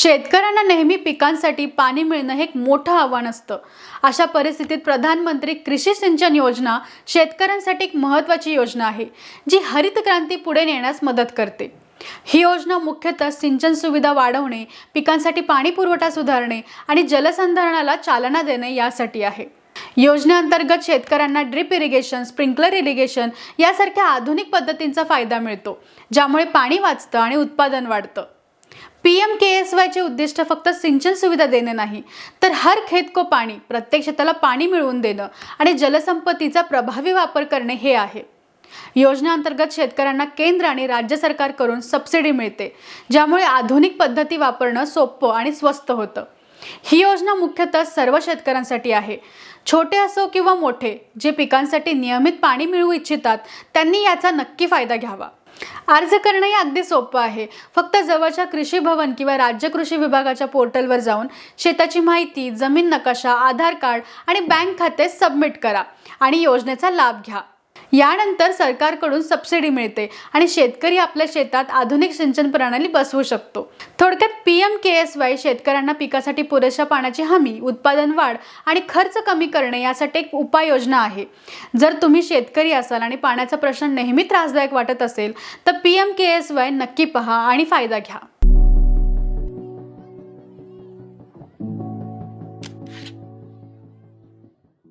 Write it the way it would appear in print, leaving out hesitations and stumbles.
शेतकऱ्यांना नेहमी पिकांसाठी पाणी मिळणं हे एक मोठं आव्हान असतं। अशा परिस्थितीत प्रधानमंत्री कृषी सिंचन योजना शेतकऱ्यांसाठी एक महत्त्वाची योजना आहे, जी हरित क्रांती पुढे नेण्यास मदत करते। ही योजना मुख्यतः सिंचन सुविधा वाढवणे, पिकांसाठी पाणी पुरवठा सुधारणे आणि जलसंधारणाला चालना देणे यासाठी आहे। योजनेअंतर्गत शेतकऱ्यांना ड्रिप इरिगेशन, स्प्रिंकलर इरिगेशन यासारख्या आधुनिक पद्धतींचा फायदा मिळतो, ज्यामुळे पाणी वाचतं आणि उत्पादन वाढतं। पीएमकेएसवाय चे उद्दिष्ट फक्त सिंचन सुविधा देणे नाही, तर हर खेत को पाणी, प्रत्येक शेताला पाणी मिळवून देणं आणि जलसंपत्तीचा प्रभावी वापर करणे हे आहे। योजनेअंतर्गत शेतकऱ्यांना केंद्र आणि राज्य सरकारकडून सबसिडी मिळते, ज्यामुळे आधुनिक पद्धती वापरणं सोपं आणि स्वस्त होतं। ही योजना मुख्यतः सर्व शेतकऱ्यांसाठी आहे। छोटे असो किंवा मोठे, जे पिकांसाठी नियमित पाणी मिळवू इच्छितात त्यांनी याचा नक्की फायदा घ्यावा। अर्ज करणंही अगदी सोपं आहे। फक्त जवळच्या कृषी भवन किंवा राज्य कृषी विभागाच्या पोर्टलवर जाऊन शेताची माहिती, जमीन नकाशा, आधार कार्ड आणि बँक खाते सबमिट करा आणि योजनेचा लाभ घ्या। यानंतर सरकारकडून सबसिडी मिळते आणि शेतकरी आपल्या शेतात आधुनिक सिंचन प्रणाली बसवू शकतो। थोडक्यात पीएमकेएसवाय शेतकऱ्यांना पिकासाठी पुरेशा पाण्याची हमी, उत्पादन वाढ आणि खर्च कमी करणे यासाठी एक उपाययोजना आहे। जर तुम्ही शेतकरी असाल आणि पाण्याचा प्रश्न नेहमी त्रासदायक वाटत असेल, तर पीएमकेएसवाय नक्की पहा आणि फायदा घ्या।